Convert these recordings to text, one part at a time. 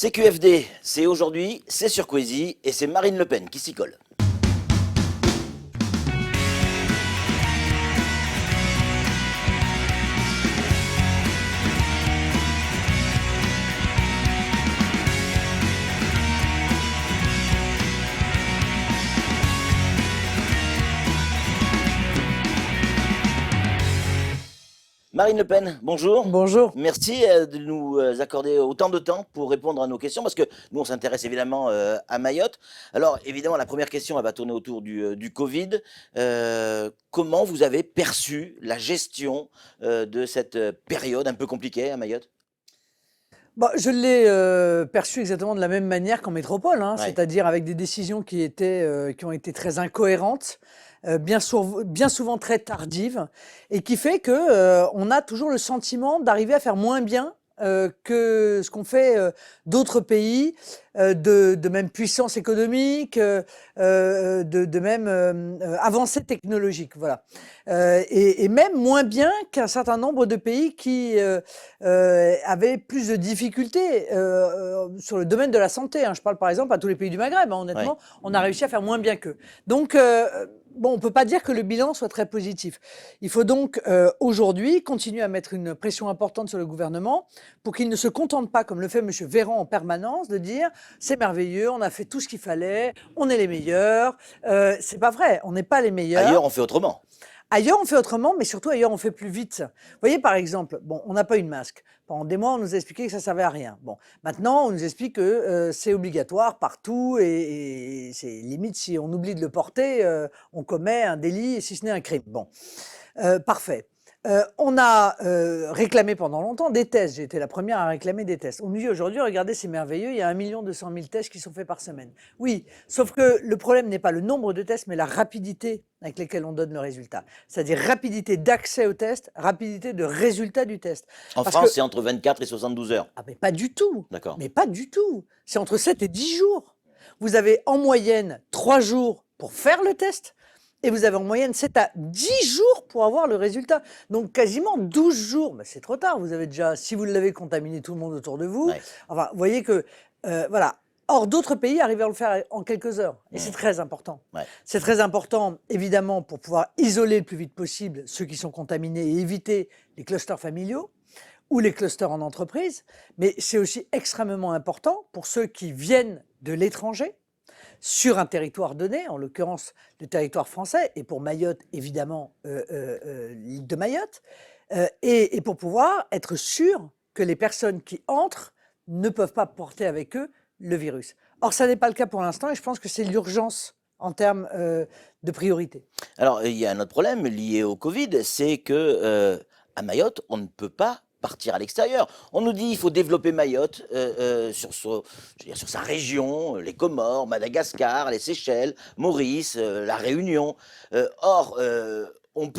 CQFD, c'est aujourd'hui, c'est sur Queasy et c'est Marine Le Pen qui s'y colle. Marine Le Pen, bonjour. Bonjour. Merci de nous accorder autant de temps pour répondre à nos questions, parce que nous, on s'intéresse évidemment à Mayotte. Alors, évidemment, la première question, elle va tourner autour du Covid. Comment vous avez perçu la gestion de cette période un peu compliquée à Mayotte? Bah, je l'ai perçu exactement de la même manière qu'en métropole, hein, Ouais. c'est-à-dire avec des décisions qui ont été très incohérentes, bien souvent très tardives, et qui fait que on a toujours le sentiment d'arriver à faire moins bien que ce qu'ont fait d'autres pays de même puissance économique, de même avancée technologique, voilà. Et même moins bien qu'un certain nombre de pays qui avaient plus de difficultés sur le domaine de la santé, hein. Je parle par exemple à tous les pays du Maghreb, hein, Ouais. honnêtement, on a réussi à faire moins bien qu'eux. Donc, bon, on ne peut pas dire que le bilan soit très positif. Il faut donc aujourd'hui continuer à mettre une pression importante sur le gouvernement pour qu'il ne se contente pas, comme le fait M. Véran en permanence, de dire c'est merveilleux, on a fait tout ce qu'il fallait, on est les meilleurs. C'est pas vrai, on n'est pas les meilleurs. Ailleurs, on fait autrement. Ailleurs, on fait autrement, mais surtout ailleurs, on fait plus vite. Vous voyez, par exemple, bon, on n'a pas eu de masque. Pendant des mois, on nous a expliqué que ça servait à rien. Bon, maintenant, on nous explique que c'est obligatoire partout et c'est limite si on oublie de le porter, on commet un délit, si ce n'est un crime. Bon, parfait. On a réclamé pendant longtemps des tests. J'ai été la première à réclamer des tests. On nous dit aujourd'hui, regardez, c'est merveilleux, il y a 1 200 000 tests qui sont faits par semaine. Oui, sauf que le problème n'est pas le nombre de tests, mais la rapidité avec lesquels on donne le résultat. C'est-à-dire rapidité d'accès au test, rapidité de résultat du test. En Parce France, que, c'est entre 24 et 72 heures. ah mais pas du tout, D'accord. mais pas du tout. C'est entre 7 et 10 jours. Vous avez en moyenne 3 jours pour faire le test. Et vous avez en moyenne 7 à 10 jours pour avoir le résultat. Donc quasiment 12 jours. Mais c'est trop tard. Vous avez déjà, si vous l'avez contaminé tout le monde autour de vous. Ouais. Enfin, vous voyez que, voilà. Or, d'autres pays arrivent à le faire en quelques heures. Et c'est Mmh. très important. Ouais. C'est très important, évidemment, pour pouvoir isoler le plus vite possible ceux qui sont contaminés et éviter les clusters familiaux ou les clusters en entreprise. Mais c'est aussi extrêmement important pour ceux qui viennent de l'étranger sur un territoire donné, en l'occurrence le territoire français, et pour Mayotte, évidemment, l'île de Mayotte, et pour pouvoir être sûr que les personnes qui entrent ne peuvent pas porter avec eux le virus. Or, ça n'est pas le cas pour l'instant, et je pense que c'est l'urgence en termes de priorité. Alors, il y a un autre problème lié au Covid, c'est que à Mayotte, on ne peut pas partir à l'extérieur. On nous dit qu'il faut développer Mayotte je veux dire, sur sa région, les Comores, Madagascar, les Seychelles, Maurice, la Réunion. Pour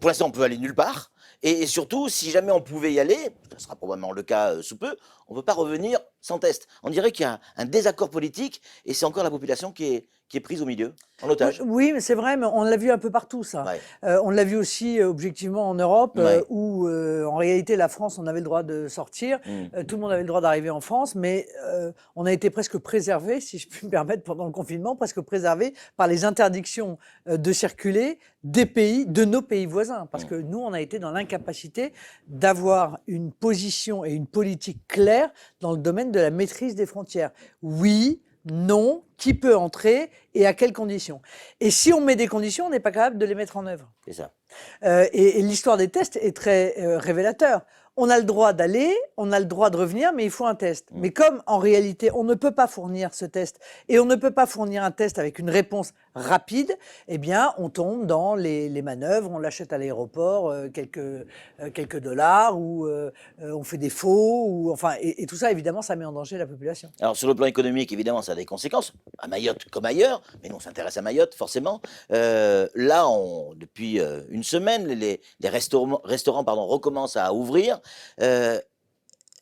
l'instant, on peut aller nulle part. Et surtout, si jamais on pouvait y aller, ce sera probablement le cas sous peu, on ne peut pas revenir sans test. On dirait qu'il y a un désaccord politique et c'est encore la population qui est prise au milieu, en otage. Oui, mais c'est vrai, mais on l'a vu un peu partout, ça. Ouais. On l'a vu aussi, objectivement, en Europe, Ouais. où, en réalité, la France, on avait le droit de sortir, Mm. tout le monde avait le droit d'arriver en France, mais on a été presque préservé, si je puis me permettre, pendant le confinement, presque préservé par les interdictions de circuler des pays, de nos pays voisins, parce que nous, on a été dans l'incapacité d'avoir une position et une politique claire dans le domaine de la maîtrise des frontières. Oui, non, qui peut entrer et à quelles conditions. Et si on met des conditions, on n'est pas capable de les mettre en œuvre. C'est ça. Et l'histoire des tests est très révélateur. On a le droit d'aller, on a le droit de revenir, mais il faut un test. Mais comme en réalité, on ne peut pas fournir ce test et on ne peut pas fournir un test avec une réponse rapide, eh bien, on tombe dans les manœuvres, on l'achète à l'aéroport, quelques dollars, ou on fait des faux, ou enfin, et tout ça, évidemment, ça met en danger la population. Alors, sur le plan économique, évidemment, ça a des conséquences, à Mayotte comme ailleurs, mais nous, on s'intéresse à Mayotte, forcément. Là, depuis une semaine, les restaurants recommencent à ouvrir.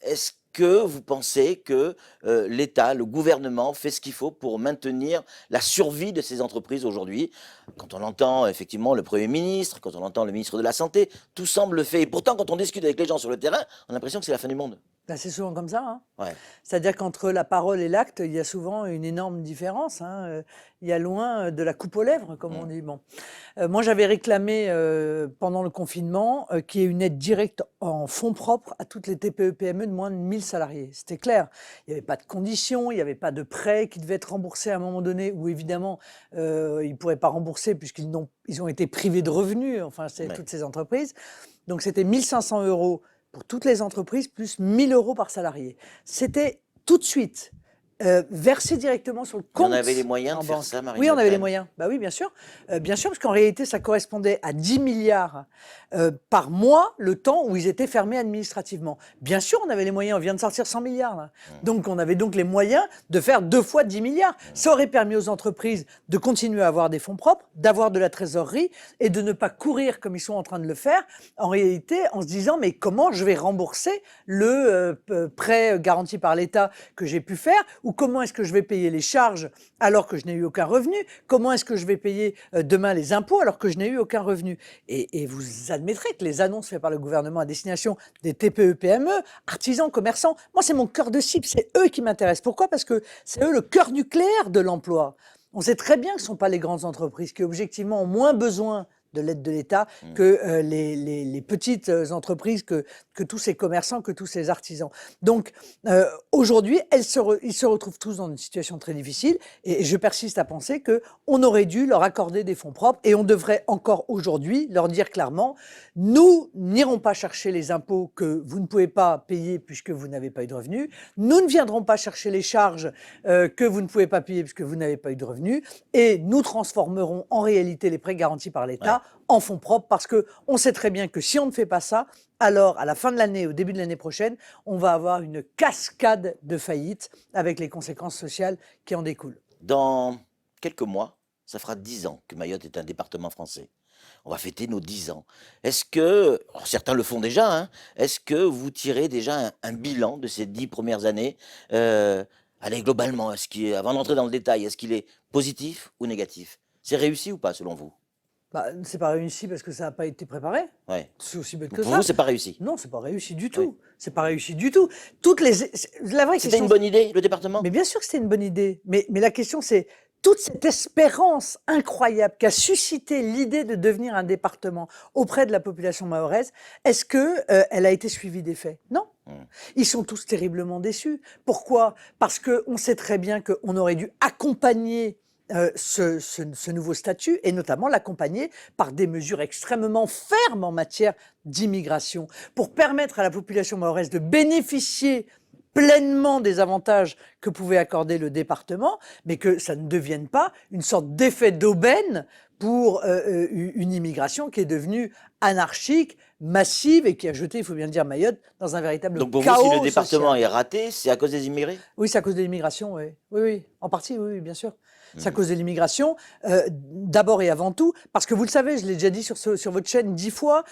Est-ce que vous pensez que l'État, le gouvernement fait ce qu'il faut pour maintenir la survie de ces entreprises aujourd'hui? Quand on entend effectivement le Premier ministre, quand on entend le ministre de la Santé, tout semble fait. Et pourtant, quand on discute avec les gens sur le terrain, on a l'impression que c'est la fin du monde. Ben, c'est souvent comme ça, hein. Ouais. C'est-à-dire qu'entre la parole et l'acte, il y a souvent une énorme différence, hein. Il y a loin de la coupe aux lèvres, comme on Mm. dit. Bon. Moi, j'avais réclamé pendant le confinement qu'il y ait une aide directe en fonds propres à toutes les TPE-PME de moins de 1000 salariés. C'était clair. Il n'y avait pas de conditions, il n'y avait pas de prêt qui devait être remboursé à un moment donné, où évidemment, ils ne pourraient pas rembourser ils ont été privés de revenus, enfin, c'est Ouais. toutes ces entreprises. Donc, c'était 1500 euros pour toutes les entreprises, plus 1000 euros par salarié. C'était tout de suite versé directement sur le Et on compte avait les moyens en de faire banque. ça, Marine Oui, Le on avait les Pen? moyens. Bah oui, bien sûr. Bien sûr, parce qu'en réalité, ça correspondait à 10 milliards par mois, le temps où ils étaient fermés administrativement. Bien sûr, on avait les moyens. On vient de sortir 100 milliards. Là. Donc, on avait donc les moyens de faire 2 fois 10 milliards. Ça aurait permis aux entreprises de continuer à avoir des fonds propres, d'avoir de la trésorerie et de ne pas courir comme ils sont en train de le faire, en réalité, en se disant, mais comment je vais rembourser le prêt garanti par l'État que j'ai pu faire, ou comment est-ce que je vais payer les charges alors que je n'ai eu aucun revenu, comment est-ce que je vais payer demain les impôts alors que je n'ai eu aucun revenu. Et vous admettrez que les annonces faites par le gouvernement à destination des TPE-PME, artisans, commerçants, moi c'est mon cœur de cible, c'est eux qui m'intéressent. Pourquoi? Parce que c'est eux le cœur nucléaire de l'emploi. On sait très bien que ce ne sont pas les grandes entreprises qui objectivement ont moins besoin de l'aide de l'État que les petites entreprises, que tous ces commerçants, que tous ces artisans. Donc aujourd'hui, ils se retrouvent tous dans une situation très difficile et je persiste à penser qu'on aurait dû leur accorder des fonds propres et on devrait encore aujourd'hui leur dire clairement, nous n'irons pas chercher les impôts que vous ne pouvez pas payer puisque vous n'avez pas eu de revenus, nous ne viendrons pas chercher les charges que vous ne pouvez pas payer puisque vous n'avez pas eu de revenus et nous transformerons en réalité les prêts garantis par l'État Ouais. en fonds propres parce qu'on sait très bien que si on ne fait pas ça, alors à la fin de l'année, au début de l'année prochaine, on va avoir une cascade de faillites avec les conséquences sociales qui en découlent. Dans quelques mois, ça fera 10 ans que Mayotte est un département français. On va fêter nos 10 ans. Est-ce que, alors certains le font déjà, hein, est-ce que vous tirez déjà un bilan de ces 10 premières années? Allez, globalement, avant d'entrer dans le détail, est-ce qu'il est positif ou négatif? C'est réussi ou pas selon vous? Bah, c'est pas réussi parce que ça n'a pas été préparé. Ouais. C'est aussi bête Donc que pour ça. vous, c'est pas réussi. Non, c'est pas réussi du Oui. tout. C'est pas réussi du tout. La vraie C'était question, une bonne idée, le département? mais bien sûr que c'était une bonne idée. Mais la question, c'est toute cette espérance incroyable qu'a suscité l'idée de devenir un département auprès de la population mahoraise, est-ce que elle a été suivie des faits? Non. Ils sont tous terriblement déçus. Pourquoi? Parce qu'on sait très bien qu'on aurait dû accompagner ce nouveau statut et notamment l'accompagner par des mesures extrêmement fermes en matière d'immigration pour permettre à la population mahoraise de bénéficier pleinement des avantages que pouvait accorder le département, mais que ça ne devienne pas une sorte d'effet d'aubaine pour une immigration qui est devenue anarchique, massive et qui a jeté, il faut bien le dire, Mayotte dans un véritable Donc pour vous, si chaos le département social. est raté, c'est à cause des immigrés? Oui, c'est à cause de l'immigration, oui. Oui, oui, en partie, oui, oui, bien sûr. C'est à cause de l'immigration, d'abord et avant tout, parce que vous le savez, je l'ai déjà dit sur votre chaîne 10 fois,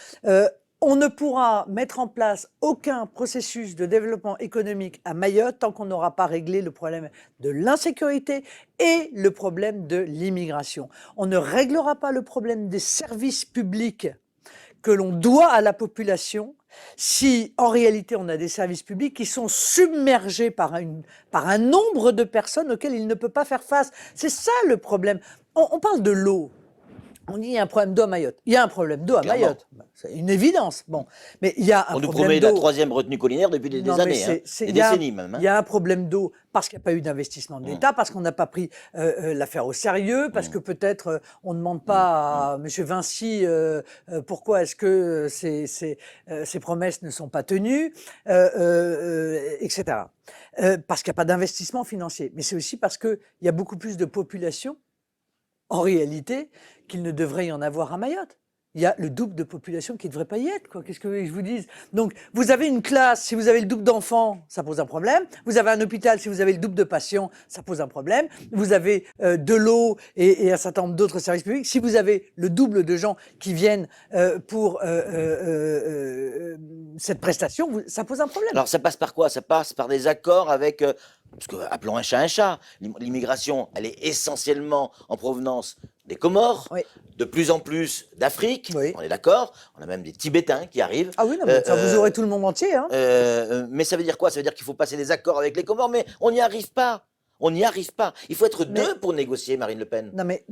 on ne pourra mettre en place aucun processus de développement économique à Mayotte tant qu'on n'aura pas réglé le problème de l'insécurité et le problème de l'immigration. On ne réglera pas le problème des services publics que l'on doit à la population si en réalité on a des services publics qui sont submergés par un nombre de personnes auxquelles il ne peut pas faire face. C'est ça le problème. On parle de l'eau. On dit qu'il y a un problème d'eau à Mayotte. Il y a un problème d'eau à Clairement. Mayotte. C'est une évidence. Bon, mais il y a un On nous problème promet la d'eau. 3e retenue collinaire depuis des Non, mais années, hein, des il y a décennies même. il y a un problème d'eau parce qu'il n'y a pas eu d'investissement de l'État, parce qu'on n'a pas pris l'affaire au sérieux, parce que peut-être on ne demande pas à M. Vinci pourquoi est-ce que ces promesses ne sont pas tenues, etc. Parce qu'il n'y a pas d'investissement financier. Mais c'est aussi parce qu'il y a beaucoup plus de population, en réalité, qu'il ne devrait y en avoir à Mayotte. il y a le double de population qui ne devrait pas y être, quoi. Qu'est-ce que je vous dise? Donc, vous avez une classe, si vous avez le double d'enfants, ça pose un problème. Vous avez un hôpital, si vous avez le double de patients, ça pose un problème. Vous avez de l'eau et un certain nombre d'autres services publics. Si vous avez le double de gens qui viennent pour cette prestation, ça pose un problème. Alors ça passe par quoi? Ça passe par des accords avec, parce que, appelons un chat un chat. L'immigration, elle est essentiellement en provenance des Comores, Oui. de plus en plus d'Afrique, Oui. on est d'accord. On a même des Tibétains qui arrivent. Ah oui, non, mais ça, vous aurez tout le monde entier, hein. Mais ça veut dire quoi? Ça veut dire qu'il faut passer des accords avec les Comores, mais on n'y arrive pas. On n'y arrive pas. Il faut être deux pour négocier, Marine Le Pen. Non, mais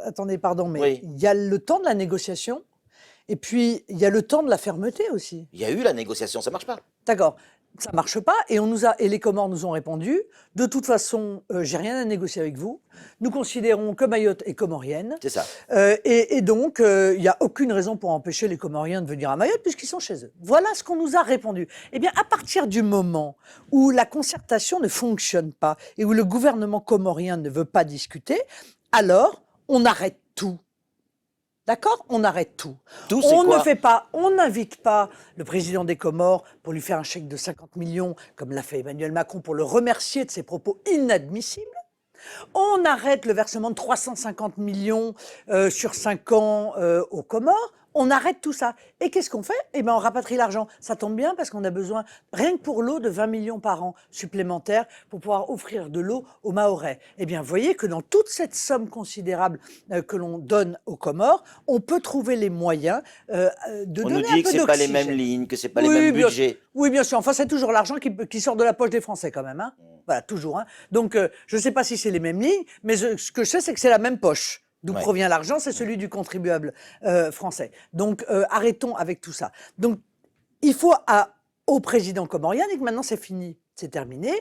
attendez, pardon, mais Oui. il y a le temps de la négociation et puis il y a le temps de la fermeté aussi. Il y a eu la négociation, ça marche pas. D'accord, ça marche pas et les Comores nous ont répondu, de toute façon, j'ai rien à négocier avec vous. Nous considérons que Mayotte est comorienne. C'est ça. Et donc, il n'y a aucune raison pour empêcher les Comoriens de venir à Mayotte puisqu'ils sont chez eux. Voilà ce qu'on nous a répondu. Eh bien, à partir du moment où la concertation ne fonctionne pas et où le gouvernement comorien ne veut pas discuter, alors on arrête tout. D'accord? On arrête tout. Tout, c'est On quoi? ne fait pas, on n'invite pas le président des Comores pour lui faire un chèque de 50 millions, comme l'a fait Emmanuel Macron, pour le remercier de ses propos inadmissibles. On arrête le versement de 350 millions sur 5 ans aux Comores. On arrête tout ça. Et qu'est-ce qu'on fait? Eh bien, on rapatrie l'argent. Ça tombe bien parce qu'on a besoin, rien que pour l'eau, de 20 millions par an supplémentaires pour pouvoir offrir de l'eau aux Mahorais. Eh bien, vous voyez que dans toute cette somme considérable que l'on donne aux Comores, on peut trouver les moyens de On donner nous un dit que peu c'est pas les mêmes d'oxygène. lignes, que c'est pas les mêmes bien, budgets. oui, bien sûr. Enfin, c'est toujours l'argent qui sort de la poche des Français quand même. Hein. Voilà, toujours. Hein. Donc, je ne sais pas si c'est les mêmes lignes, mais ce que je sais, c'est que c'est la même poche. D'où provient l'argent, c'est celui du contribuable français. Donc, arrêtons avec tout ça. Donc, il faut au président comorien dire que maintenant c'est fini, c'est terminé.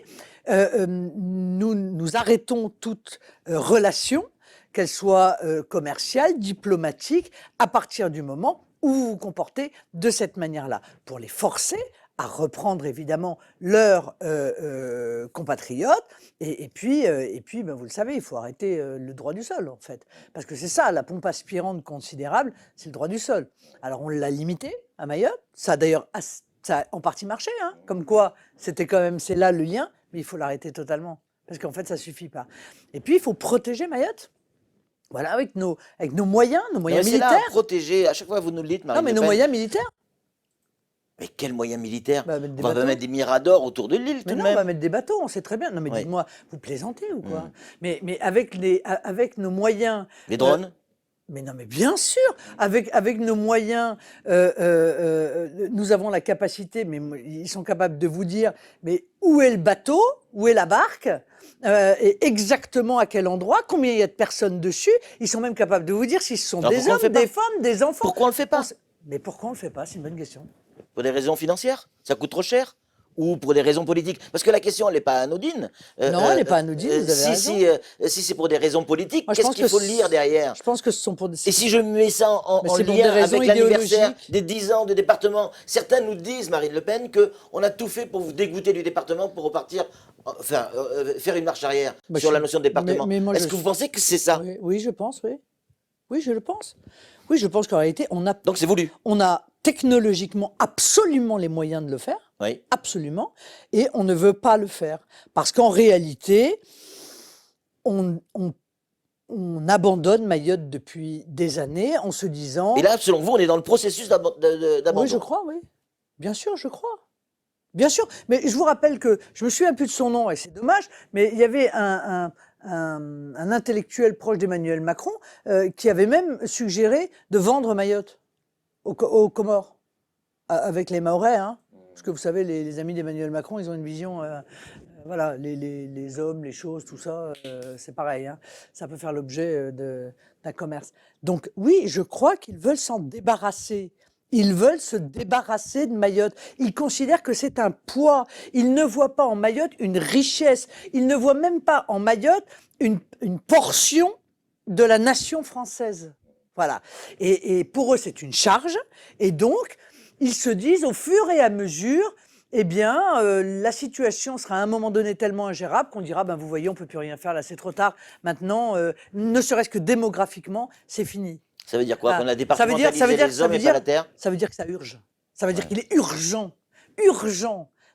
Nous arrêtons toute relation, qu'elle soit commerciale, diplomatique, à partir du moment où vous vous comportez de cette manière-là. Pour les forcer à reprendre évidemment leurs compatriotes. Et puis ben, vous le savez, il faut arrêter le droit du sol, en fait. Parce que c'est ça, la pompe aspirante considérable, c'est le droit du sol. Alors on l'a limité à Mayotte. Ça a d'ailleurs ça a en partie marché, hein, comme quoi c'était quand même, c'est là le lien, mais il faut l'arrêter totalement. Parce qu'en fait, ça suffit pas. Et puis, il faut protéger Mayotte. Voilà, avec nos moyens C'est militaires. là, protéger. À chaque fois, vous nous le dites, Marine Non, mais Le nos Pen. moyens militaires. Mais quels moyens militaires? Bah, mettre des On va bateaux. mettre des miradors autour de l'île, tout Mais de non, même. on va mettre des bateaux, on sait très bien. Non, mais Oui. dites-moi, vous plaisantez ou quoi? Mais avec nos moyens. Les drones? Mais non, mais bien sûr, avec nos moyens, nous avons la capacité, mais ils sont capables de vous dire, mais où est le bateau, où est la barque, et exactement à quel endroit, combien il y a de personnes dessus. Ils sont même capables de vous dire si ce sont Alors des pourquoi on le hommes, fait pas? des femmes, des enfants. Pourquoi on le fait pas? Mais pourquoi on le fait pas? C'est une bonne question. Pour des raisons financières? Ça coûte trop cher? Ou pour des raisons politiques? Parce que la question, elle n'est pas anodine. Non, elle n'est pas anodine, vous avez raison. Si c'est pour des raisons politiques, Moi, je qu'est-ce pense qu'il que faut lire derrière? Je pense que ce sont pour des. Et si je mets ça Mais en c'est pour des lien raisons avec l'anniversaire idéologiques. des 10 ans du département, certains nous disent, Marine Le Pen, qu'on a tout fait pour vous dégoûter du département pour repartir, enfin, faire une marche arrière Bah, sur je- la notion de département. mais moi, Est-ce je que vous suis- pensez que c'est ça? Oui, oui, je pense, oui. Oui, je le pense. Oui, je pense qu'en réalité, Donc c'est voulu? on a technologiquement absolument les moyens de le faire, Oui. absolument, et on ne veut pas le faire. Parce qu'en réalité, on abandonne Mayotte depuis des années en se disant... Et là, selon vous, on est dans le processus d'abandon? Oui, je crois, oui. Bien sûr, je crois. Bien sûr, mais je vous rappelle que, je me souviens plus de son nom et c'est dommage, mais il y avait un intellectuel proche d'Emmanuel Macron qui avait même suggéré de vendre Mayotte aux Comores, avec les Mahorais, hein. Parce que vous savez, les amis d'Emmanuel Macron, ils ont une vision, voilà, les hommes, les choses, tout ça, c'est pareil, hein. Ça peut faire l'objet d'un commerce. Donc oui, je crois qu'ils veulent s'en débarrasser. Ils veulent se débarrasser de Mayotte. Ils considèrent que c'est un poids. Ils ne voient pas en Mayotte une richesse. Ils ne voient même pas en Mayotte une portion de la nation française. Voilà. Et pour eux, c'est une charge. Et donc, ils se disent, au fur et à mesure, eh bien, la situation sera à un moment donné tellement ingérable qu'on dira, ben, vous voyez, on ne peut plus rien faire, là, c'est trop tard. Maintenant, ne serait-ce que démographiquement, c'est fini. Ça veut dire quoi? Qu'on a Ça veut départementalisé dire, les hommes et pas la terre? ça veut dire que ça urge. Ça veut dire Ouais. qu'il est urgent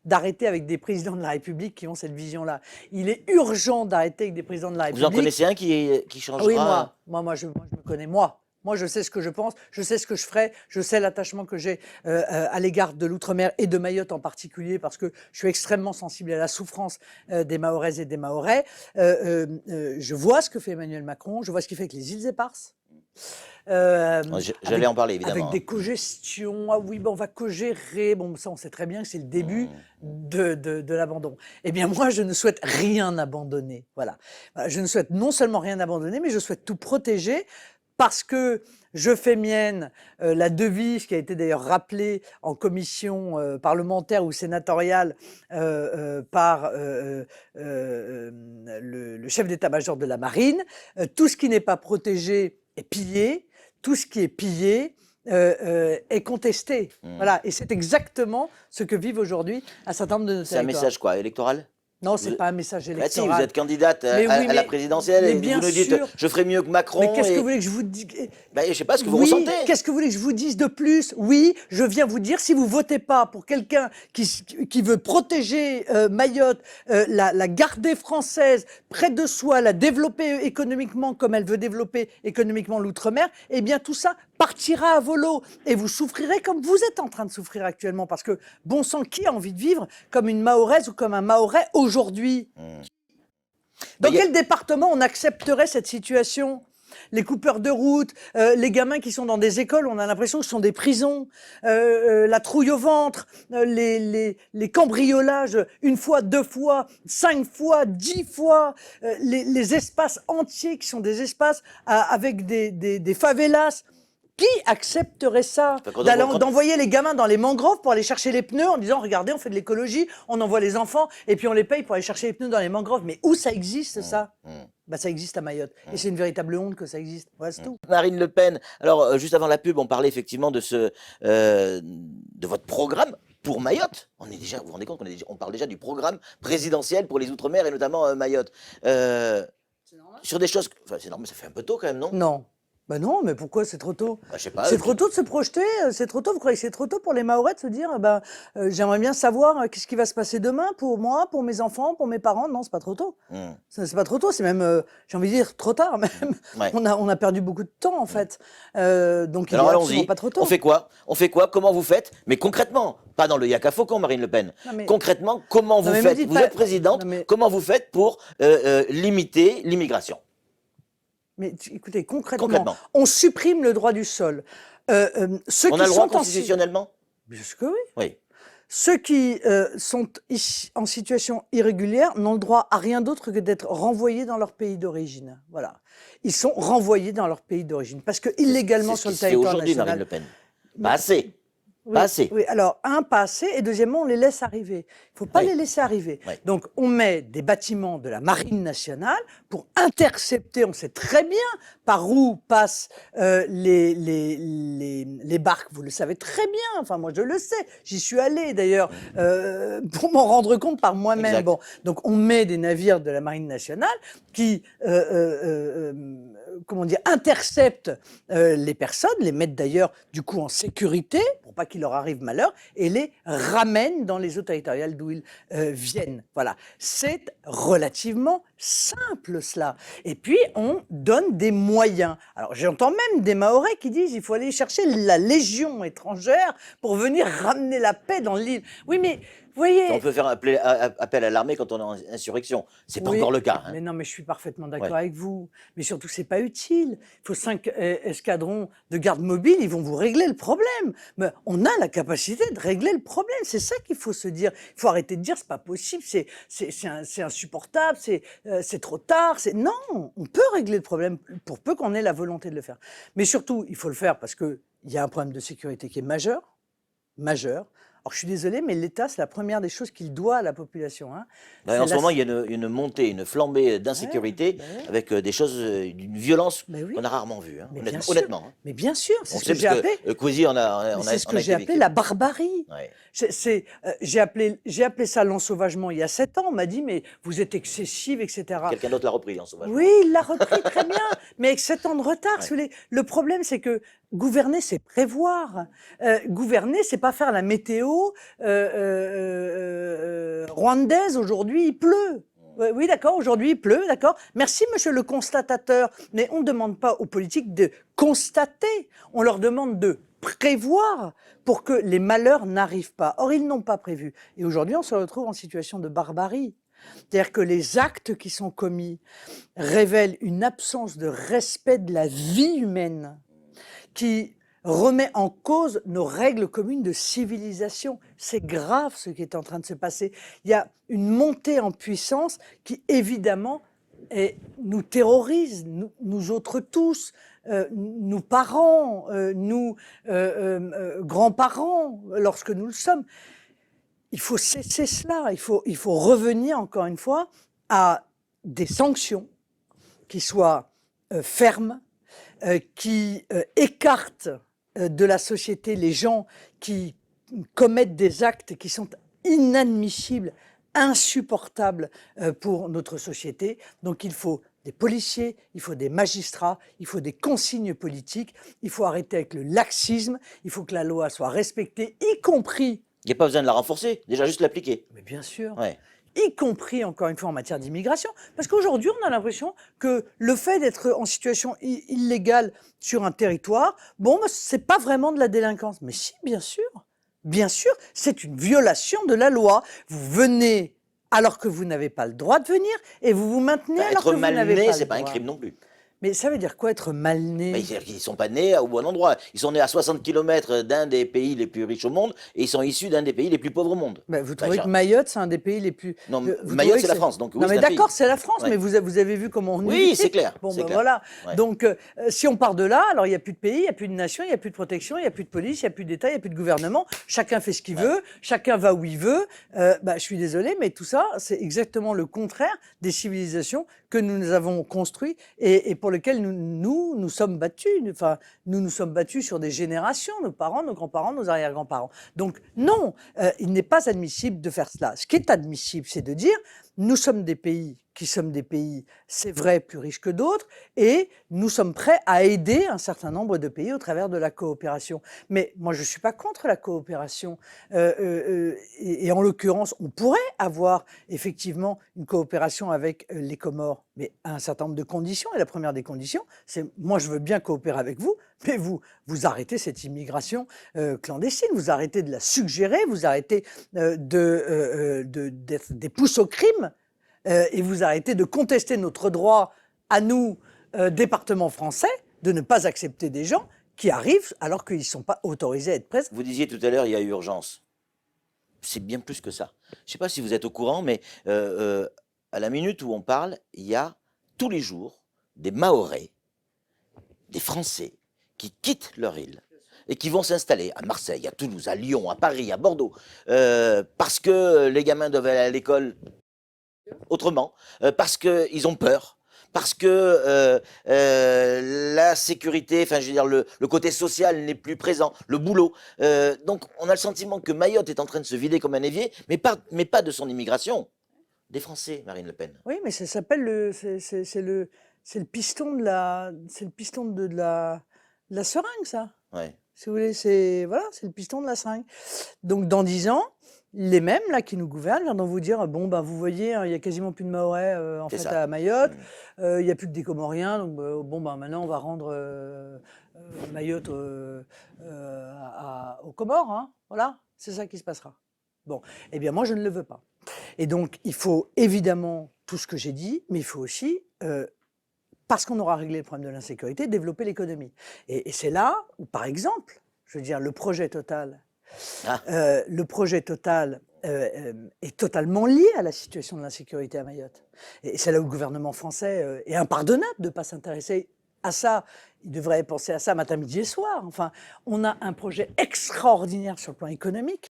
d'arrêter avec des présidents de la République qui ont cette vision-là. Il est urgent d'arrêter avec des présidents de la Vous en République. connaissez un qui Ah oui, changera? je me connais, moi. Moi, je sais ce que je pense, je sais ce que je ferai, je sais l'attachement que j'ai à l'égard de l'Outre-mer et de Mayotte en particulier, parce que je suis extrêmement sensible à la souffrance des Mahoraises et des Mahorais. Je vois ce que fait Emmanuel Macron, je vois ce qu'il fait avec les îles Éparses. J'allais en parler, Avec évidemment. des cogestions, ah oui, on va cogérer, bon, ça on sait très bien que c'est le début de l'abandon. Eh bien moi, je ne souhaite rien abandonner, voilà. Je ne souhaite non seulement rien abandonner, mais je souhaite tout protéger, parce que je fais mienne la devise qui a été d'ailleurs rappelée en commission parlementaire ou sénatoriale par le chef d'état-major de la marine. Tout ce qui n'est pas protégé est pillé, tout ce qui est pillé est contesté. Voilà. Et c'est exactement ce que vivent aujourd'hui un certain nombre de nos C'est un territoires. message quoi? Électoral? Non, c'est Vous- pas un message Bah si, électoral. vous êtes candidate Mais oui, à la mais- présidentielle mais et bien vous nous dites sûr. je ferai mieux que Macron. Mais qu'est-ce que et- vous voulez que je vous dise? Bah, je sais pas ce que vous Oui, ressentez. qu'est-ce que vous voulez que je vous dise de plus? Oui, je viens vous dire, si vous votez pas pour quelqu'un qui veut protéger Mayotte, la garder française près de soi, la développer économiquement comme elle veut développer économiquement l'outre-mer, eh bien tout ça partira à volo et vous souffrirez comme vous êtes en train de souffrir actuellement, parce que bon sang, qui a envie de vivre comme une Mahoraise ou comme un Mahorais aujourd'hui? Dans Mais il y a- quel département on accepterait cette situation? Les coupeurs de route, les gamins qui sont dans des écoles, on a l'impression que ce sont des prisons, la trouille au ventre, les cambriolages, une fois, deux fois, 5 fois, 10 fois, les espaces entiers qui sont des espaces avec des favelas. Qui accepterait ça? Enfin, quand- D'envoyer les gamins dans les mangroves pour aller chercher les pneus en disant, regardez, on fait de l'écologie, on envoie les enfants et puis on les paye pour aller chercher les pneus dans les mangroves. Mais où ça existe, ça? Bah, ça existe à Mayotte. Et c'est une véritable honte que ça existe. Voilà, c'est tout. Marine Le Pen. Alors, juste avant la pub, on parlait effectivement de votre programme pour Mayotte. Vous vous rendez compte on parle déjà du programme présidentiel pour les Outre-mer et notamment Mayotte. Sur des choses, enfin, c'est normal, ça fait un peu tôt quand même, non? Non. Bah non, mais pourquoi c'est trop tôt? Bah, je sais pas. C'est trop tôt de se projeter, c'est trop tôt. Vous croyez que c'est trop tôt pour les Mahorais de se dire, j'aimerais bien savoir qu'est-ce qui va se passer demain pour moi, pour mes enfants, pour mes parents? Non, c'est pas trop tôt. C'est pas trop tôt, c'est même, j'ai envie de dire, trop tard même. Ouais. On a perdu beaucoup de temps en fait. Donc il Alors est absolument allons-y. pas trop tôt. On fait quoi? On fait quoi? Comment vous faites? Mais concrètement, pas dans le Yaka Faucon, Marine Le Pen. Non, mais- Concrètement, comment vous mais me faites? dites Vous pas- êtes présidente. Non, mais- Comment vous faites pour limiter l'immigration? Mais écoutez, concrètement, Concrètement. on supprime le droit du sol. Ceux On qui a le droit sont en constitutionnellement? Bien sûr que oui. Oui. Ceux qui sont en situation irrégulière n'ont le droit à rien d'autre que d'être renvoyés dans leur pays d'origine. Voilà. Ils sont renvoyés dans leur pays d'origine. Parce que illégalement C'est ce sur qui le se fait territoire aujourd'hui, Marine national. Le Pen. Pas assez. Oui, Pas assez. oui, alors, pas assez, et deuxièmement, on les laisse arriver. Il ne faut pas Oui. les laisser arriver. Oui. Donc, on met des bâtiments de la Marine nationale pour intercepter, on sait très bien par où passent les barques, vous le savez très bien, enfin moi je le sais, j'y suis allé d'ailleurs pour m'en rendre compte par moi-même. Exact. Bon, donc on met des navires de la Marine nationale qui comment dire, interceptent les personnes, les mettent d'ailleurs du coup en sécurité pour pas qu'il leur arrive malheur et les ramènent dans les eaux territoriales d'où ils viennent. Voilà, c'est relativement simple cela. Et puis on donne des moyens. Alors j'entends même des Mahorais qui disent il faut aller chercher la légion étrangère pour venir ramener la paix dans l'île. Oui, mais vous voyez. On peut faire appel à l'armée quand on est en insurrection. C'est pas Oui, encore le cas. Hein. Mais non, mais je suis parfaitement d'accord Ouais. avec vous. Mais surtout, c'est pas utile. Il faut 5 escadrons de garde mobile, ils vont vous régler le problème. Mais on a la capacité de régler le problème. C'est ça qu'il faut se dire. Il faut arrêter de dire c'est pas possible, c'est insupportable, c'est trop tard. Non, on peut régler le problème pour peu qu'on ait la volonté de le faire. Mais surtout, il faut le faire parce qu'il y a un problème de sécurité qui est majeur. Alors, je suis désolée, mais l'État, c'est la première des choses qu'il doit à la population, hein. Ouais, C'est en ce la... moment, il y a une montée, une flambée Ouais, d'insécurité ben ouais, avec des choses d'une violence ben oui, qu'on a rarement vue, hein, mais bien sûr, honnêtement, hein. mais bien sûr, c'est On ce sait que parce j'ai que appelé. Cozy en a, Mais on c'est a, ce on que a j'ai été appelé la victime. barbarie. Ouais. J'ai appelé ça l'ensauvagement il y a 7 ans. On m'a dit, mais vous êtes excessive, etc. Quelqu'un d'autre l'a repris en sauvagement. Oui, il l'a repris très bien, mais avec 7 ans de retard. Si Ouais. vous voulez. Le problème, c'est que gouverner, c'est prévoir. Gouverner, c'est pas faire la météo rwandaise. Aujourd'hui, il pleut. Oui, d'accord, aujourd'hui il pleut, d'accord. Merci, monsieur le constatateur. Mais on ne demande pas aux politiques de constater, on leur demande de prévoir pour que les malheurs n'arrivent pas. Or, ils n'ont pas prévu. Et aujourd'hui, on se retrouve en situation de barbarie. C'est-à-dire que les actes qui sont commis révèlent une absence de respect de la vie humaine qui remet en cause nos règles communes de civilisation. C'est grave ce qui est en train de se passer. Il y a une montée en puissance qui, évidemment, nous terrorise, nous autres tous, nous parents, nous grands-parents, lorsque nous le sommes. Il faut cesser cela. Il faut revenir, encore une fois, à des sanctions qui soient fermes, qui écartent de la société les gens qui commettent des actes qui sont inadmissibles, insupportables pour notre société. Donc il faut des policiers, il faut des magistrats, il faut des consignes politiques, il faut arrêter avec le laxisme, il faut que la loi soit respectée, y compris... Il n'y a pas besoin de la renforcer, déjà juste l'appliquer. Mais bien sûr. Ouais. Y compris, encore une fois, en matière d'immigration. Parce qu'aujourd'hui, on a l'impression que le fait d'être en situation illégale sur un territoire, bon, bah, c'est pas vraiment de la délinquance. Mais si, bien sûr, c'est une violation de la loi. Vous venez alors que vous n'avez pas le droit de venir et vous vous maintenez Enfin, alors que être vous mal n'avez né, pas c'est le pas un droit. crime non plus. Mais ça veut dire quoi, être mal né? C'est-à-dire qu'ils ne sont pas nés au bon endroit. Ils sont nés à 60 km d'un des pays les plus riches au monde et ils sont issus d'un des pays les plus pauvres au monde. Ben, vous Enfin, trouvez que Mayotte, c'est un des pays les plus... non, vous Mayotte, trouvez c'est que la France, donc oui, Non, mais c'est un pays. d'accord, c'est la France, Ouais. mais vous avez vu comment on y Oui, vit. c'est clair. Bon, c'est ben clair. voilà. Ouais. Donc, si on part de là, alors il n'y a plus de pays, il n'y a plus de nation, il n'y a plus de protection, il n'y a plus de police, il n'y a plus d'État, il n'y a plus de gouvernement. Chacun fait ce qu'il veut, chacun va où il veut. Je suis désolé, mais tout ça, c'est exactement le contraire des civilisations que nous avons construites et pour lesquelles nous sommes battus. Enfin, nous sommes battus sur des générations, nos parents, nos grands-parents, nos arrière-grands-parents. Donc, non, il n'est pas admissible de faire cela. Ce qui est admissible, c'est de dire, nous sommes des pays qui sommes des pays, c'est vrai, plus riches que d'autres, et nous sommes prêts à aider un certain nombre de pays au travers de la coopération. Mais moi, je ne suis pas contre la coopération. Et en l'occurrence, on pourrait avoir effectivement une coopération avec les Comores, mais à un certain nombre de conditions. Et la première des conditions, c'est moi, je veux bien coopérer avec vous, mais vous arrêtez cette immigration clandestine, vous arrêtez de la suggérer, vous arrêtez d'être des pousses au crime, et vous arrêtez de contester notre droit à nous, département français, de ne pas accepter des gens qui arrivent alors qu'ils ne sont pas autorisés à être présents. Vous disiez tout à l'heure, il y a urgence. C'est bien plus que ça. Je ne sais pas si vous êtes au courant, mais à la minute où on parle, il y a tous les jours des Mahorais, des Français, qui quittent leur île et qui vont s'installer à Marseille, à Toulouse, à Lyon, à Paris, à Bordeaux, parce que les gamins doivent aller à l'école autrement, parce qu'ils ont peur, parce que la sécurité, enfin je veux dire le côté social n'est plus présent, le boulot. Donc on a le sentiment que Mayotte est en train de se vider comme un évier, mais pas de son immigration. Des Français, Marine Le Pen. Oui, mais ça s'appelle c'est le piston de la seringue, ça. Ouais. Si vous voulez, c'est le piston de la seringue. Donc dans 10 ans, les mêmes là qui nous gouvernent viendront vous dire bon ben vous voyez, hein, il y a quasiment plus de Mahorais en C'est fait ça. à Mayotte, il y a plus que des Comoriens, donc bon ben maintenant on va rendre Mayotte aux Comores, hein, voilà, c'est ça qui se passera. Bon, eh bien moi je ne le veux pas. Et donc il faut évidemment tout ce que j'ai dit, mais il faut aussi parce qu'on aura réglé le problème de l'insécurité, développer l'économie. Et c'est là où, par exemple, je veux dire, le projet Total, Ah. Est totalement lié à la situation de l'insécurité à Mayotte. Et c'est là où le gouvernement français est impardonnable de ne pas s'intéresser à ça. Il devrait penser à ça matin, midi et soir. Enfin, on a un projet extraordinaire sur le plan économique.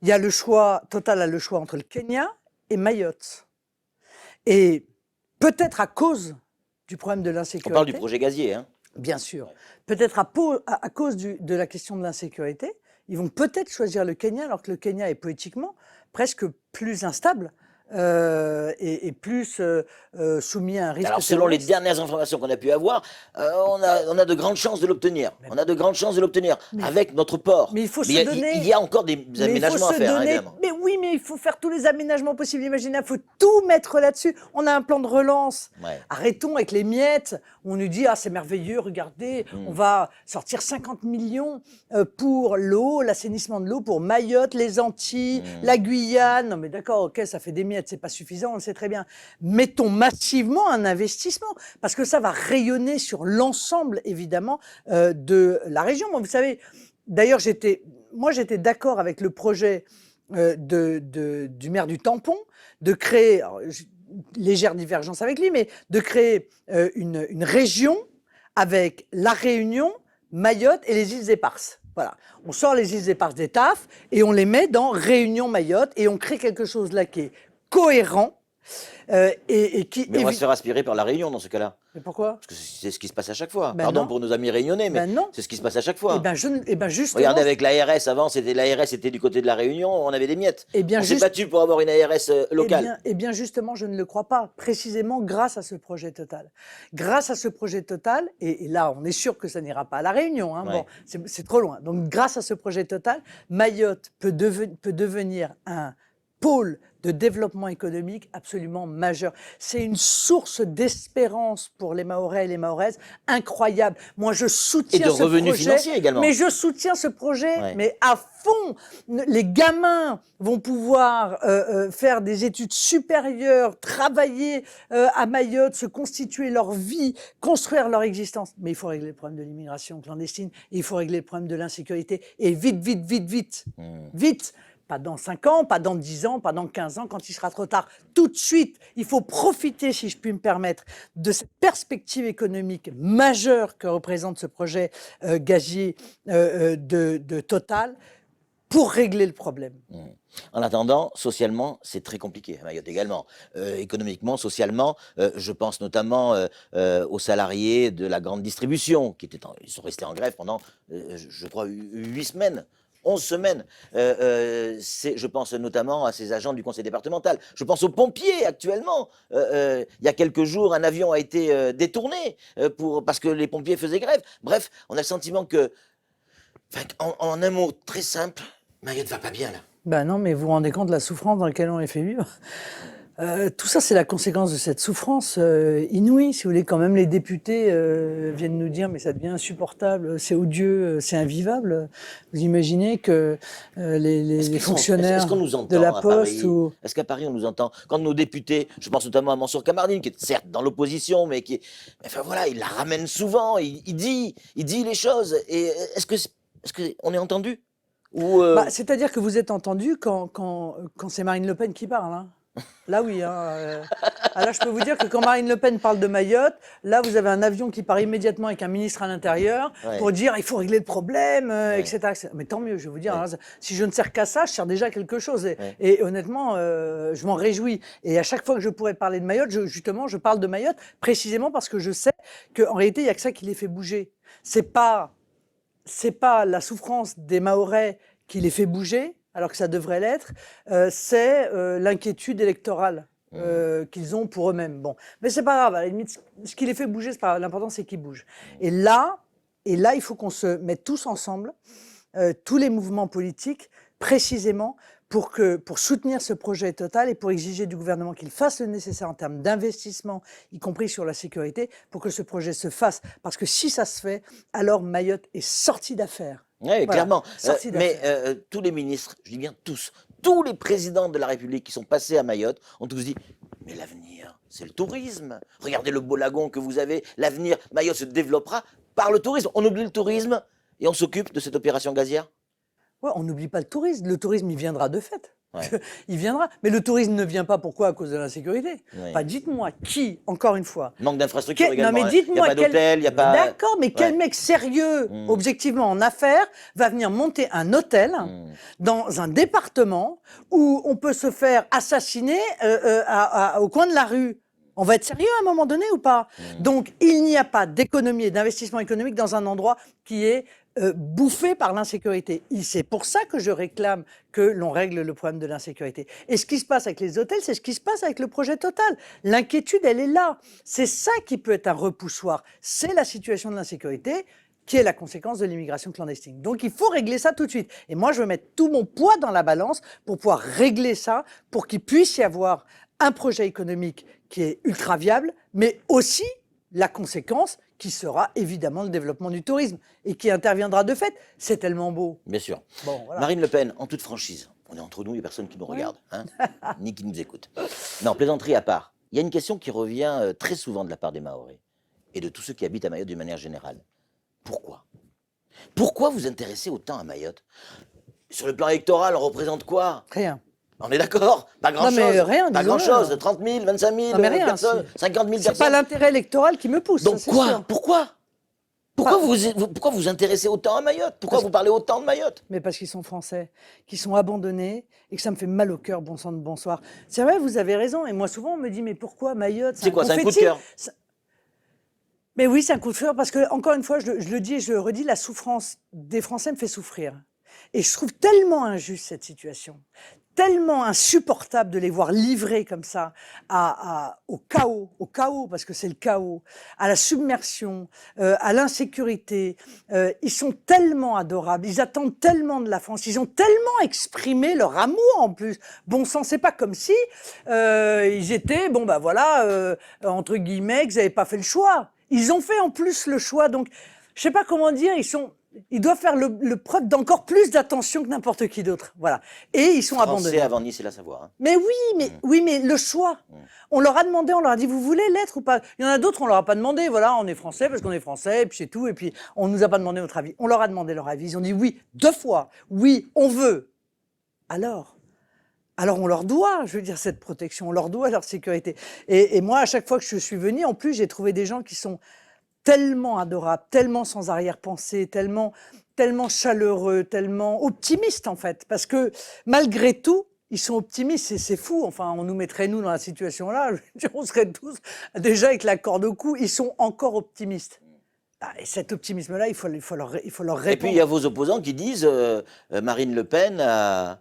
il y a le choix, Total a le choix entre le Kenya et Mayotte. Et peut-être à cause du problème de On parle du l'insécurité, projet gazier, hein. bien sûr, peut-être à cause de la question de l'insécurité, ils vont peut-être choisir le Kenya, alors que le Kenya est politiquement presque plus instable et plus soumis à un risque Alors, selon les terroriste. dernières informations qu'on a pu avoir, on a de grandes chances de l'obtenir. On a de grandes chances de l'obtenir Mais, avec notre port. mais il faut Mais se donner. il y a encore des Mais il faut aménagements à se faire, hein, donner. évidemment. Mais oui, mais il faut faire tous les aménagements possibles, imaginables. Il faut tout mettre là-dessus. On a un plan de relance. Ouais. Arrêtons avec les miettes. On nous dit, ah, c'est merveilleux, regardez, on va sortir 50 millions pour l'eau, l'assainissement de l'eau, pour Mayotte, les Antilles, la Guyane. Non, mais d'accord, ok, ça fait des miettes, c'est pas suffisant, on le sait très bien. Mettons massivement un investissement, parce que ça va rayonner sur l'ensemble, évidemment, de la région. Moi, vous savez, d'ailleurs, j'étais d'accord avec le projet du maire du Tampon de créer, alors, légère divergence avec lui, mais de créer une région avec La Réunion, Mayotte et les îles Éparses. Voilà. On sort les îles Éparses des TAF et on les met dans Réunion Mayotte et on crée quelque chose là qui est cohérent et qui Mais on va se faire aspirer par la Réunion dans ce cas-là. Mais pourquoi? Parce que c'est ce qui se passe à chaque fois. Ben Pardon non. pour nos amis réunionnais, mais Ben non. c'est ce qui se passe à chaque fois. Eh ben justement. Regardez avec l'ARS, avant, l'ARS était du côté de la Réunion, on avait des miettes. Eh bien, On s'est battu pour avoir une ARS locale. Eh bien, justement, je ne le crois pas, précisément grâce à ce projet Total. Grâce à ce projet Total, et là, on est sûr que ça n'ira pas à La Réunion, hein, Ouais. bon, c'est trop loin. Donc, grâce à ce projet Total, Mayotte peut devenir un pôle de développement économique absolument majeur. C'est une source d'espérance pour les Mahorais et les Mahoraises incroyable. Moi, je soutiens Et de ce revenus projet, financiers également. mais je soutiens ce projet, Ouais. mais à fond. Les gamins vont pouvoir faire des études supérieures, travailler à Mayotte, se constituer leur vie, construire leur existence. Mais il faut régler le problème de l'immigration clandestine, et il faut régler le problème de l'insécurité, et vite, vite, vite, vite, vite. Pas dans 5 ans, pas dans 10 ans, pas dans 15 ans, quand il sera trop tard. Tout de suite, il faut profiter, si je puis me permettre, de cette perspective économique majeure que représente ce projet gazier de Total pour régler le problème. En attendant, socialement, c'est très compliqué à Mayotte également. Économiquement, socialement, je pense notamment aux salariés de la grande distribution, ils sont restés en grève pendant, je crois, 8 semaines. 11 semaines. Je pense notamment à ces agents du conseil départemental. Je pense aux pompiers actuellement. Il y a quelques jours, un avion a été détourné parce que les pompiers faisaient grève. Bref, on a le sentiment que, en un mot très simple, Mayotte va pas bien là. Ben non, mais vous vous rendez compte de la souffrance dans laquelle on les fait vivre. Tout ça, c'est la conséquence de cette souffrance inouïe. Si vous voulez, quand même les députés viennent nous dire, mais ça devient insupportable, c'est odieux, c'est invivable. Vous imaginez que les fonctionnaires de la Poste ou... Est-ce qu'à Paris, on nous entend? Quand nos députés, je pense notamment à Mansour Kamardine, qui est certes dans l'opposition, mais enfin voilà, il la ramène souvent, il dit les choses. Et est-ce qu'on est entendu? C'est-à-dire que vous êtes entendu quand c'est Marine Le Pen qui parle, hein. Là, oui. Hein, là, je peux vous dire que quand Marine Le Pen parle de Mayotte, là, vous avez un avion qui part immédiatement avec un ministre à l'intérieur pour dire il faut régler le problème, etc. Mais tant mieux, je vais vous dire. Hein, si je ne sers qu'à ça, je sers déjà à quelque chose. Et honnêtement, je m'en réjouis. Et à chaque fois que je pourrais parler de Mayotte, justement, je parle de Mayotte précisément parce que je sais qu'en réalité, il n'y a que ça qui les fait bouger. C'est pas la souffrance des Mahorais qui les fait bouger, alors que ça devrait l'être, c'est l'inquiétude électorale qu'ils ont pour eux-mêmes. Bon, mais c'est pas grave. À la limite, ce qui les fait bouger, c'est pas grave. L'important, c'est qu'ils bougent. Et là, il faut qu'on se mette tous ensemble, tous les mouvements politiques, précisément pour soutenir ce projet Total et pour exiger du gouvernement qu'il fasse le nécessaire en termes d'investissement, y compris sur la sécurité, pour que ce projet se fasse. Parce que si ça se fait, alors Mayotte est sortie d'affaires. Oui, Voilà, clairement. sortie Mais d'affaires. tous les ministres, je dis bien tous les présidents de la République qui sont passés à Mayotte ont tous dit mais l'avenir, c'est le tourisme. Regardez le beau lagon que vous avez. L'avenir, Mayotte se développera par le tourisme. On oublie le tourisme et on s'occupe de cette opération gazière. Ouais, on n'oublie pas le tourisme. Le tourisme, il viendra de fait. Ouais. il viendra. Mais le tourisme ne vient pas, pourquoi? À cause de l'insécurité. Oui. Enfin, dites-moi, qui, encore une fois, Manque d'infrastructures non, également, mais hein. Il n'y a dites-moi pas d'hôtel, il n'y a Mais pas. d'accord, mais quel Ouais. mec sérieux, Mm. objectivement en affaires, va venir monter un hôtel Mm. dans un département où on peut se faire assassiner au coin de la rue? On va être sérieux à un moment donné ou pas? Mm. Donc, il n'y a pas d'économie et d'investissement économique dans un endroit qui est bouffé par l'insécurité. C'est pour ça que je réclame que l'on règle le problème de l'insécurité. Et ce qui se passe avec les hôtels, c'est ce qui se passe avec le projet Total. L'inquiétude, elle est là. C'est ça qui peut être un repoussoir. C'est la situation de l'insécurité qui est la conséquence de l'immigration clandestine. Donc il faut régler ça tout de suite. Et moi, je veux mettre tout mon poids dans la balance pour pouvoir régler ça, pour qu'il puisse y avoir un projet économique qui est ultra viable, mais aussi la conséquence qui sera évidemment le développement du tourisme et qui interviendra de fait. C'est tellement beau. Bien sûr. Bon, voilà. Marine Le Pen, en toute franchise, on est entre nous, il n'y a personne qui nous regarde, hein, ni qui nous écoute. Non, plaisanterie à part, il y a une question qui revient très souvent de la part des Mahorais et de tous ceux qui habitent à Mayotte d'une manière générale. Pourquoi? Pourquoi vous intéressez autant à Mayotte? Sur le plan électoral, on représente quoi? Rien. On est d'accord? Pas grand-chose. Non, mais rien, Pas disons-le. grand-chose. 30 000, 25 000 Non, mais rien, personnes, 50 000 C'est pas personnes. l'intérêt électoral qui me pousse. Donc ça, c'est quoi? sûr. Pourquoi? Pourquoi vous intéressez autant à Mayotte? Pourquoi vous parlez autant de Mayotte? Mais parce qu'ils sont français, qu'ils sont abandonnés et que ça me fait mal au cœur, bon sang de bonsoir. C'est vrai, vous avez raison. Et moi, souvent, on me dit, mais pourquoi Mayotte? C'est quoi? C'est un coup de confetti. cœur? Mais oui, c'est un coup de cœur parce que, encore une fois, je le dis et je le redis, la souffrance des Français me fait souffrir. Et je trouve tellement injuste cette situation, tellement insupportable de les voir livrés comme ça au chaos, parce que c'est le chaos, à la submersion, à l'insécurité. Ils sont tellement adorables, ils attendent tellement de la France, ils ont tellement exprimé leur amour en plus. Bon sang, c'est pas comme si ils étaient, bon bah voilà, entre guillemets, qu'ils n'avaient pas fait le choix. Ils ont fait en plus le choix, donc je sais pas comment dire, ils doivent faire le preuve d'encore plus d'attention que n'importe qui d'autre. Voilà. Et ils sont Français abandonnés. avant Nice et la Savoie. Hein. Mais oui, mais le choix. On leur a demandé, on leur a dit, vous voulez l'être ou pas? Il y en a d'autres, on leur a pas demandé. Voilà, on est français parce qu'on est français, et puis c'est tout. Et puis on nous a pas demandé notre avis. On leur a demandé leur avis. Ils ont dit oui, 2 fois. Oui, on veut. Alors on leur doit, je veux dire, cette protection. On leur doit leur sécurité. Et moi, à chaque fois que je suis venue, en plus, j'ai trouvé des gens qui sont tellement adorables, tellement sans arrière-pensée, tellement chaleureux, tellement optimistes en fait. Parce que malgré tout, ils sont optimistes et c'est fou. Enfin, on nous mettrait nous dans la situation-là, je veux dire, on serait tous déjà avec la corde au cou. Ils sont encore optimistes. Et cet optimisme-là, il faut leur répondre. Et puis il y a vos opposants qui disent Marine Le Pen a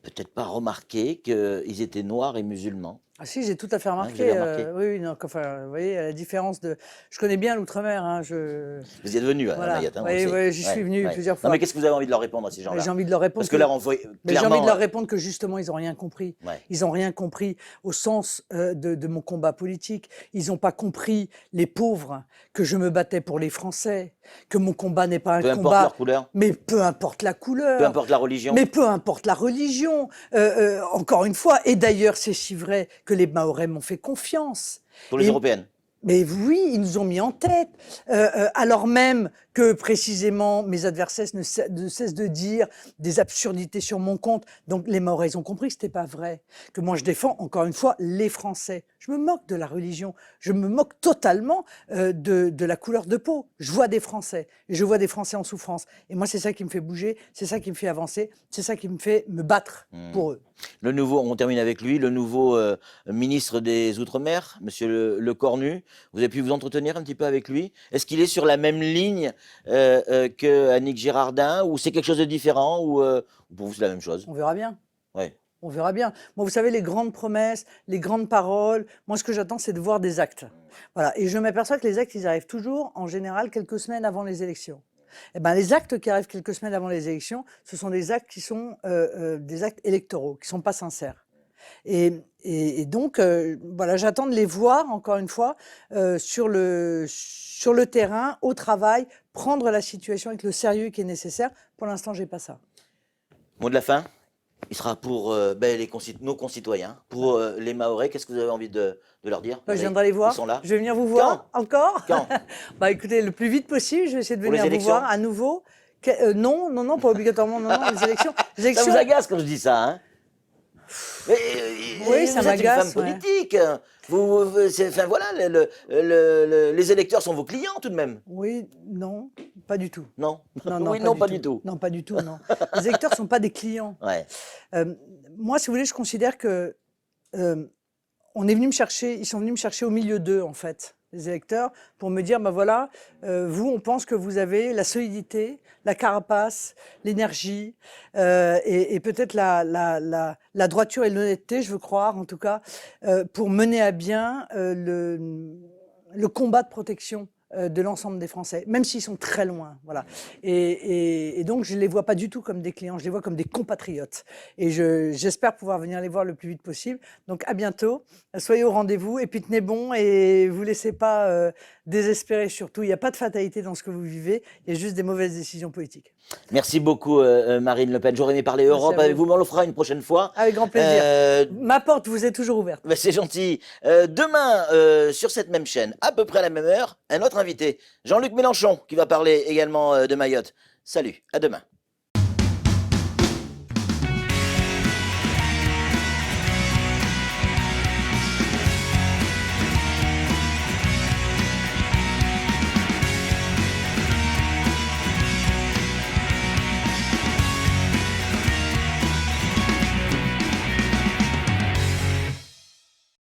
peut-être pas remarqué qu'ils étaient noirs et musulmans. Ah si, j'ai tout à fait Vous remarqué. avez remarqué? Oui, non, enfin, vous voyez, à la différence de... Je connais bien l'outre-mer. Hein, Vous y êtes venu à voilà. Mayotte, hein, on Oui, le sait. j'y suis venu plusieurs Non, fois. mais qu'est-ce que vous avez envie de leur répondre à ces Mais gens-là? j'ai envie de leur répondre Parce que là, on voit mais j'ai envie clairement. de leur répondre que justement, ils n'ont rien compris. Ouais. Ils n'ont rien compris au sens de mon combat politique. Ils n'ont pas compris les pauvres, que je me battais pour les Français, que mon combat n'est pas un Peu importe combat... leur couleur, Mais peu importe la couleur. peu importe la religion. Mais peu importe la religion, encore une fois, et d'ailleurs c'est si vrai que les Mahorais m'ont fait confiance. Pour les Et- Européennes. Mais oui, ils nous ont mis en tête, alors même que précisément mes adversaires ne cessent de dire des absurdités sur mon compte. Donc les Mahorais ont compris que ce n'était pas vrai, que moi je défends encore une fois les Français. Je me moque de la religion, je me moque totalement de la couleur de peau. Je vois des Français, et je vois des Français en souffrance. Et moi c'est ça qui me fait bouger, c'est ça qui me fait avancer, c'est ça qui me fait me battre pour eux. Le nouveau, on termine avec lui, le nouveau ministre des Outre-mer, monsieur Le Cornu. Vous avez pu vous entretenir un petit peu avec lui? Est-ce qu'il est sur la même ligne que Annick Girardin ou c'est quelque chose de différent ou pour vous c'est la même chose? On verra bien. Ouais. On verra bien. Moi, vous savez, les grandes promesses, les grandes paroles, moi, ce que j'attends, c'est de voir des actes. Voilà. Et je m'aperçois que les actes, ils arrivent toujours, en général, quelques semaines avant les élections. Eh ben, les actes qui arrivent quelques semaines avant les élections, ce sont des actes qui sont des actes électoraux, qui ne sont pas sincères. Et donc, voilà, j'attends de les voir, encore une fois, sur le terrain, au travail, prendre la situation avec le sérieux qui est nécessaire. Pour l'instant, je n'ai pas ça. Mot de la fin? Il sera pour nos concitoyens, pour les Mahorais. Qu'est-ce que vous avez envie de leur dire? Je viendrai les voir. Ils sont là. Je vais venir vous voir encore. Quand? Bah écoutez, le plus vite possible, je vais essayer de Pour les venir vous élections? voir à nouveau. Non, non, non, pas obligatoirement. Non, non, les élections. Les Ça vous élections. agace quand je dis ça, hein? Mais, Oui, ça vous êtes une femme m'agace. Ouais. politique. Enfin voilà, les électeurs sont vos clients tout de même. Oui, non, pas du tout. Non? Non, non, Oui, pas non, du pas tout. du tout. Non, pas du tout, non. Les électeurs ne sont pas des clients. Ouais. Euh, Moi, si vous voulez, je considère que on est venu me chercher, ils sont venus me chercher au milieu d'eux, en fait, les électeurs, pour me dire, ben voilà, vous, on pense que vous avez la solidité, la carapace, l'énergie, et peut-être la droiture et l'honnêteté, je veux croire, en tout cas, pour mener à bien le combat de protection de l'ensemble des Français, même s'ils sont très loin. Voilà. Et donc, je ne les vois pas du tout comme des clients, je les vois comme des compatriotes. Et j'espère pouvoir venir les voir le plus vite possible. Donc, à bientôt. Soyez au rendez-vous et puis tenez bon et vous laissez pas désespérer surtout. Il n'y a pas de fatalité dans ce que vous vivez, il y a juste des mauvaises décisions politiques. Merci beaucoup, Marine Le Pen. J'aurais aimé parler Merci Europe à avec vous. vous, mais on le fera une prochaine fois. Avec grand plaisir. Euh, Ma porte vous est toujours ouverte. Ben, c'est gentil. Demain, sur cette même chaîne, à peu près à la même heure, un autre invité, Jean-Luc Mélenchon, qui va parler également de Mayotte. Salut, à demain.